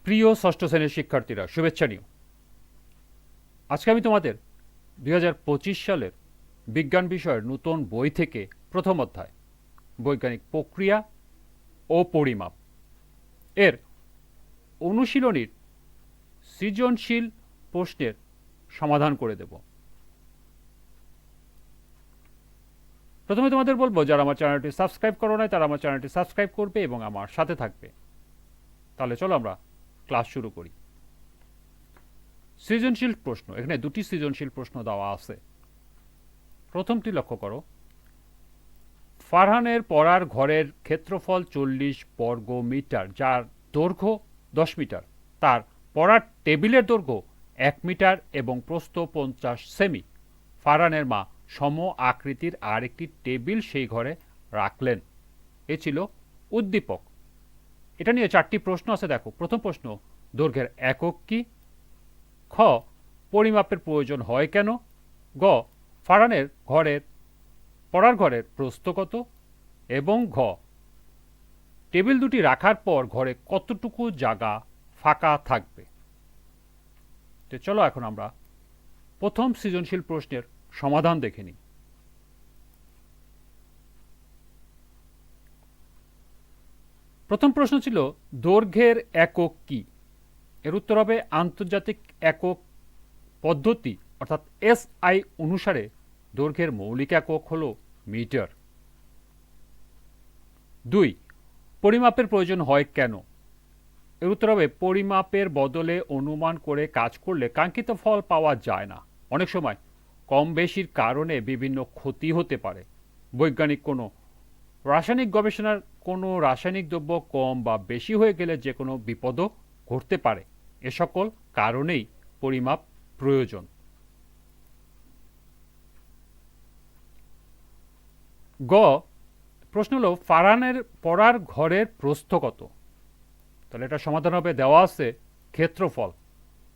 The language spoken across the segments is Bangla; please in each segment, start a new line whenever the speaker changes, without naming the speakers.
প্রিয় ষষ্ঠ শ্রেণীর শিক্ষার্থীরা, শুভেচ্ছা নিও। আজকে আমি তোমাদের 2025 সালের বিজ্ঞান বিষয়ের নতুন বই থেকে প্রথম অধ্যায় বৈজ্ঞানিক প্রক্রিয়া ও পরিমাপ এর অনুশীলনীর সৃজনশীল প্রশ্নের সমাধান করে দেব। প্রথমে তোমাদের বলবো, যারা আমার চ্যানেলটি সাবস্ক্রাইব করো নাই তারা আমার চ্যানেলটি সাবস্ক্রাইব করবে এবং আমার সাথে থাকবে। তাহলে চলো আমরা ক্লাস শুরু করি। সৃজনশীল প্রশ্ন, এখানে দুটি সৃজনশীল প্রশ্ন দেওয়া আছে। প্রথমটি লক্ষ্য করো, ফারহানের পড়ার ঘরের ক্ষেত্রফল 40 বর্গ মিটার, যার দৈর্ঘ্য 10 মিটার। তার পড়ার টেবিলের দৈর্ঘ্য 1 মিটার এবং প্রস্থ 50 সেমি। ফারহানের মা সম আকৃতির আরেকটি টেবিল সেই ঘরে রাখলেন। এ ছিল উদ্দীপক। এটা নিয়ে 4টি প্রশ্ন আছে। দেখো, প্রথম প্রশ্ন, দৈর্ঘ্যের একক কি? খ, পরিমাপের প্রয়োজন হয় কেন? গ, ফারহানের পড়ার ঘরের প্রস্থ কত? এবং ঘ, টেবিল দুটি রাখার পর ঘরে কতটুকু জায়গা ফাঁকা থাকবে? তো চলো এখন আমরা প্রথম সৃজনশীল প্রশ্নের সমাধান দেখে নিই। প্রথম প্রশ্ন ছিল, দৈর্ঘ্যের একক কি? এর উত্তর হবে আন্তর্জাতিক একক পদ্ধতি অর্থাৎ SI অনুসারে দৈর্ঘ্যের মৌলিক একক হল মিটার। 2, পরিমাপের প্রয়োজন হয় কেন? এর উত্তর হবে পরিমাপের বদলে অনুমান করে কাজ করলে কাঙ্ক্ষিত ফল পাওয়া যায় না। অনেক সময় কম বেশির কারণে বিভিন্ন ক্ষতি হতে পারে। বৈজ্ঞানিক কোনো রাসায়নিক গবেষণার কোনো রাসায়নিক দ্রব্য কম বা বেশি হয়ে গেলে যে কোনো বিপদও ঘটতে পারে। এ সকল কারণেই পরিমাপ প্রয়োজন। গ, প্রশ্ন হলো, ফারহানের পড়ার ঘরের প্রস্থ কত? তাহলে এটা সমাধান হবে, দেওয়া আছে ক্ষেত্রফল।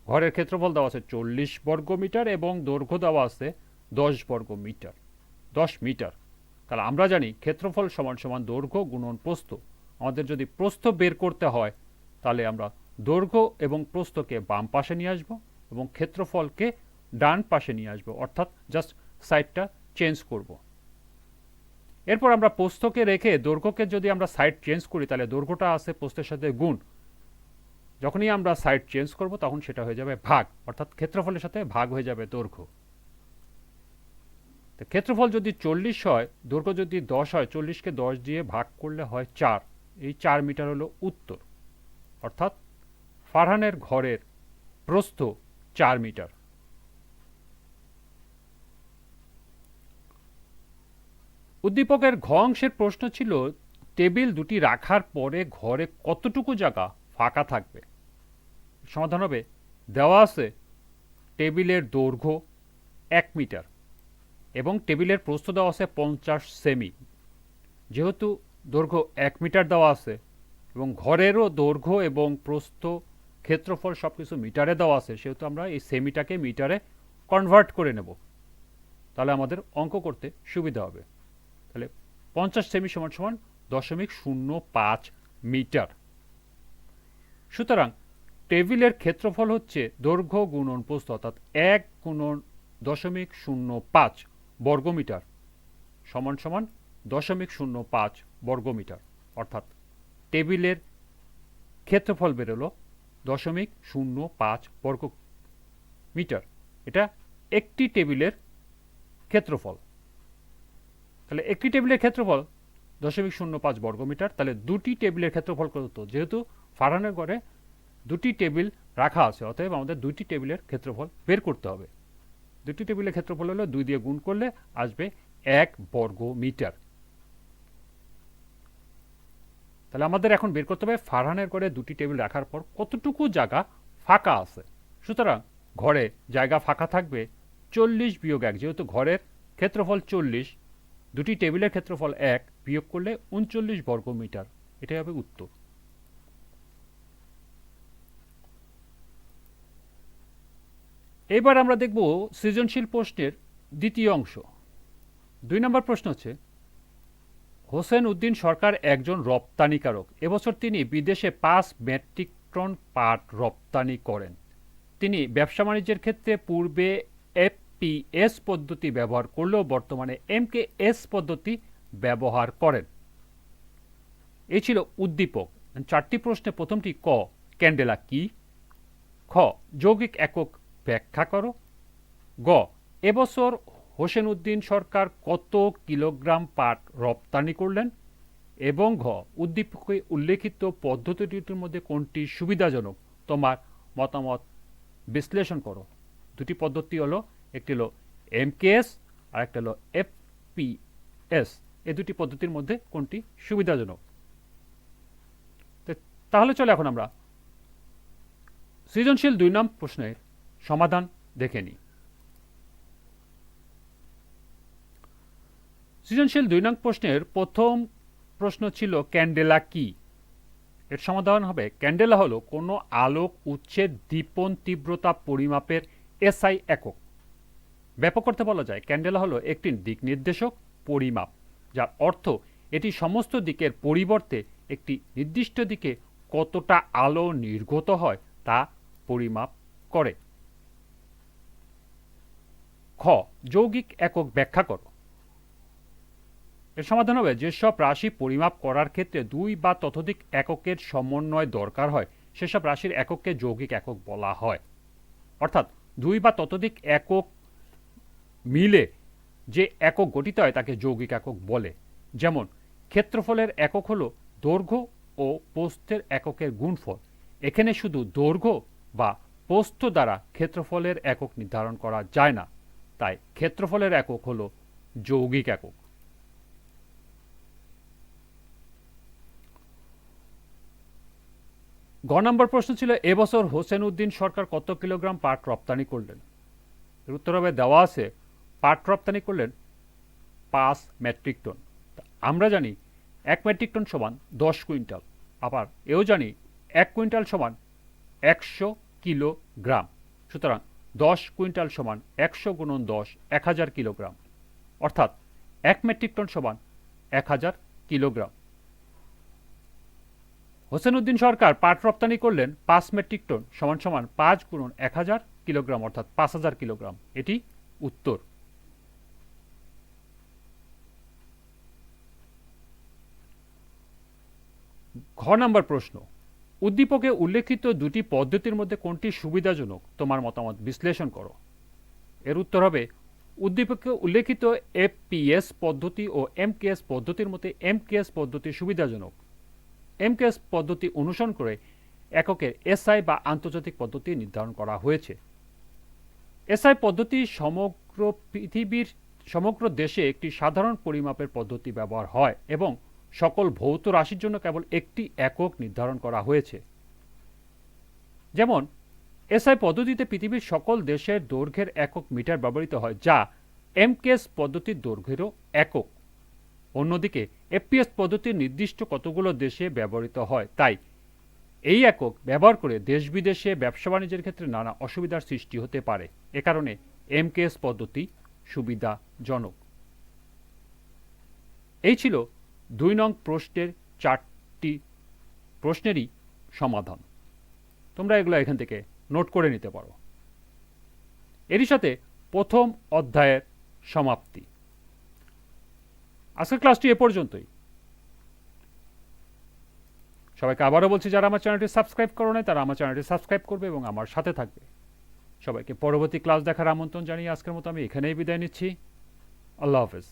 ঘরের ক্ষেত্রফল দেওয়া আছে 40 বর্গ মিটার এবং দৈর্ঘ্য দেওয়া আছে 10 বর্গ মিটার, 10 মিটার। তাহলে আমরা জানি ক্ষেত্রফল সমান সমান দৈর্ঘ্য গুণন প্রস্থ। আমাদের যদি প্রস্থ বের করতে হয় তাহলে আমরা দৈর্ঘ্য এবং প্রস্থকে বাম পাশে নিয়ে আসবো এবং ক্ষেত্রফলকে ডান পাশে নিয়ে আসবো, অর্থাৎ জাস্ট সাইডটা চেঞ্জ করব। এরপর আমরা প্রস্থকে রেখে দৈর্ঘ্যকে যদি আমরা সাইড চেঞ্জ করি তাহলে দৈর্ঘ্যটা আছে প্রস্থের সাথে গুণ। যখনই আমরা সাইড চেঞ্জ করব তখন সেটা হয়ে যাবে ভাগ, অর্থাৎ ক্ষেত্রফলের সাথে ভাগ হয়ে যাবে দৈর্ঘ্য। তো ক্ষেত্রফল যদি 40 হয়, দৈর্ঘ্য যদি 10 হয়, 40কে 10 দিয়ে ভাগ করলে হয় 4। এই 4 মিটার হলো উত্তর, অর্থাৎ ফারহানের ঘরের প্রস্থ 4 মিটার। উদ্দীপকের ঘ অংশের প্রশ্ন ছিল, টেবিল দুটি রাখার পরে ঘরে কতটুকু জায়গা ফাঁকা থাকবে? সমাধান হবে, দেওয়া আছে টেবিলের দৈর্ঘ্য 1 মিটার এবং টেবিলের প্রস্থ দেওয়া আছে 50 সেমি। যেহেতু দৈর্ঘ্য 1 মিটার দেওয়া আছে এবং ঘরেরও দৈর্ঘ্য এবং প্রস্থ ক্ষেত্রফল সব কিছু মিটারে দেওয়া আছে, সেহেতু আমরা এই সেমিটাকে মিটারে কনভার্ট করে নেব। তাহলে আমাদের অঙ্ক করতে সুবিধা হবে। তাহলে 50 সেমি সমান সমান 0.05 মিটার। সুতরাং টেবিলের ক্ষেত্রফল হচ্ছে দৈর্ঘ্য গুণন প্রস্থ, অর্থাৎ 1 গুণন 0.05 বর্গমিটার সমান সমান 0.05 বর্গমিটার, অর্থাৎ টেবিলের ক্ষেত্রফল বেরোলো 0.05 বর্গ মিটার। এটা একটি টেবিলের ক্ষেত্রফল। তাহলে একটি টেবিলের ক্ষেত্রফল 0.05 বর্গমিটার। তাহলে দুটি টেবিলের ক্ষেত্রফল কত? যেহেতু ফারহানের ঘরে দুটি টেবিল রাখা আছে, অতএব আমাদের দুটি টেবিলের ক্ষেত্রফল বের করতে হবে। দুটি টেবিলের ক্ষেত্রফল হলো 2 দিয়ে গুণ করলে আসবে 1 বর্গ মিটার। তাহলে আমাদের এখন বের করতে হবে ফারহানের ঘরে দুটি টেবিল রাখার পর কতটুকু জায়গা ফাঁকা আছে। সুতরাং ঘরে জায়গা ফাঁকা থাকবে 40 বিয়োগ 1। যেহেতু ঘরের ক্ষেত্রফল 40, দুটি টেবিলের ক্ষেত্রফল 1 বিয়োগ করলে 39 বর্গ মিটার। এটাই হবে উত্তর। এবার আমরা দেখব সৃজনশীল প্রশ্নের দ্বিতীয় অংশ। 2 নম্বর প্রশ্ন হচ্ছে, হোসেন উদ্দিন সরকার একজন রপ্তানিকারক। এবছর তিনি বিদেশে 5 মেট্রিক টন পাট রপ্তানি করেন। তিনি ব্যবসা বাণিজ্যের ক্ষেত্রে পূর্বে এফপিএস পদ্ধতি ব্যবহার করলেও বর্তমানে এমকেএস পদ্ধতি ব্যবহার করেন। এই ছিল উদ্দীপক। 4টি প্রশ্নে প্রথমটি ক, ক্যান্ডেলা কি? খ, যৌগিক একক ব্যাখ্যা করো। গ, এবছর হোসেন উদ্দিন সরকার কত কিলোগ্রাম পাট রপ্তানি করলেন? এবং ঘ, উদ্দীপকে উল্লেখিত পদ্ধতিটির মধ্যে কোনটি সুবিধাজনক? তোমার মতামত বিশ্লেষণ করো। দুটি পদ্ধতি হলো, একটি হলো এমকেএস আর একটা হলো এফপিএস। এই দুটি পদ্ধতির মধ্যে কোনটি সুবিধাজনক? তাহলে চলো এখন আমরা সৃজনশীল 2 নং প্রশ্নের সমাধান দেখে নিই। সৃজনশীল 2 নং প্রশ্নের প্রথম প্রশ্ন ছিল ক্যান্ডেলা কি? এর সমাধান হবে ক্যান্ডেলা হলো কোনো আলোক উৎসের দীপন তীব্রতা পরিমাপের এসআই একক। ব্যাপক অর্থে বলা যায় ক্যান্ডেলা হলো একটি দিক নির্দেশক পরিমাপ, যার অর্থ এটি সমস্ত দিকের পরিবর্তে একটি নির্দিষ্ট দিকে কতটা আলো নির্গত হয় তা পরিমাপ করে। খ, যৌগিক একক ব্যাখ্যা করো। এর সমাধান হবে যেসব রাশি পরিমাপ করার ক্ষেত্রে 2 বা ততোধিক এককের সমন্বয় দরকার হয় সেসব রাশির একককে যৌগিক একক বলা হয়। অর্থাৎ 2 বা ততোধিক একক মিলে যে একক গঠিত হয় তাকে যৌগিক একক বলে। যেমন ক্ষেত্রফলের একক হলো দৈর্ঘ্য ও প্রস্থের এককের গুণফল। এখানে শুধু দৈর্ঘ্য বা প্রস্থ দ্বারা ক্ষেত্রফলের একক নির্ধারণ করা যায় না, তাই ক্ষেত্রফলের একক হলো যৌগিক একক। গ নম্বর প্রশ্ন ছিল এবছর হোসেন উদ্দিন সরকার কত কিলোগ্রাম পাট রপ্তানি করলেন? এর উত্তর হবে দেওয়া আছে পাট রপ্তানি করলেন 5 মেট্রিক টন। আমরা জানি 1 মেট্রিক টন সমান 10 কুইন্টাল। আবার এও জানি 1 কুইন্টাল সমান 100 কিলোগ্রাম। সুতরাং 10 কুইন্টাল সমান 100 গুণন 10 1000 কিলোগ্রাম, অর্থাৎ 1 মেট্রিক টন সমান 1000 কিলোগ্রাম। হোসেন উদ্দিন সরকার পাট রপ্তানি করলেন 5 মেট্রিক টন সমান সমান 5 গুণন 1000 কিলোগ্রাম, অর্থাৎ 5000 কিলোগ্রাম। এটি উত্তর। ঘ নম্বর প্রশ্ন, উদ্দীপকে উল্লেখিত দুটি পদ্ধতির মধ্যে কোনটি সুবিধাজনক? তোমার মতামত বিশ্লেষণ করো। এর উত্তর হবে উদ্দীপকে উল্লেখিত এফপিএস পদ্ধতি ও এমকেএস পদ্ধতির মধ্যে এমকেএস পদ্ধতি সুবিধাজনক। এমকেএস পদ্ধতি অনুসরণ করে এককের এসআই বা আন্তর্জাতিক পদ্ধতি নির্ধারণ করা হয়েছে। এসআই পদ্ধতি সমগ্র দেশে একটি সাধারণ পরিমাপের পদ্ধতি ব্যবহার হয় এবং সকল ভৌত রাশির জন্য কেবল একটি একক নির্ধারণ করা হয়েছে। যেমন এসআই পদ্ধতিতে পৃথিবীর সকল দেশের দৈর্ঘ্যের একক মিটার ব্যবহৃত হয়, যা এমকেএস পদ্ধতির দৈর্ঘ্যেরও একক। অন্যদিকে এফপিএস পদ্ধতির নির্দিষ্ট কতগুলো দেশে ব্যবহৃত হয়, তাই এই একক ব্যবহার করে দেশ বিদেশে ব্যবসা বাণিজ্যের ক্ষেত্রে নানা অসুবিধার সৃষ্টি হতে পারে। এ কারণে এমকেএস পদ্ধতি সুবিধাজনক। এই ছিল 2 নং প্রশ্নের 4টি প্রশ্নেরই সমাধান। তোমরা এগুলো এখান থেকে নোট করে নিতে পারো। এরই সাথে প্রথম অধ্যায়ের সমাপ্তি। আজকের ক্লাসটি এ পর্যন্তই। সবাইকে আবারও বলছি, যারা আমার চ্যানেলটি সাবস্ক্রাইব করো নাই তারা আমার চ্যানেলটি সাবস্ক্রাইব করবে এবং আমার সাথে থাকবে। সবাইকে পরবর্তী ক্লাস দেখার আমন্ত্রণ জানিয়ে আজকের মতো আমি এখানেই বিদায় নিচ্ছি। আল্লাহ হাফেজ।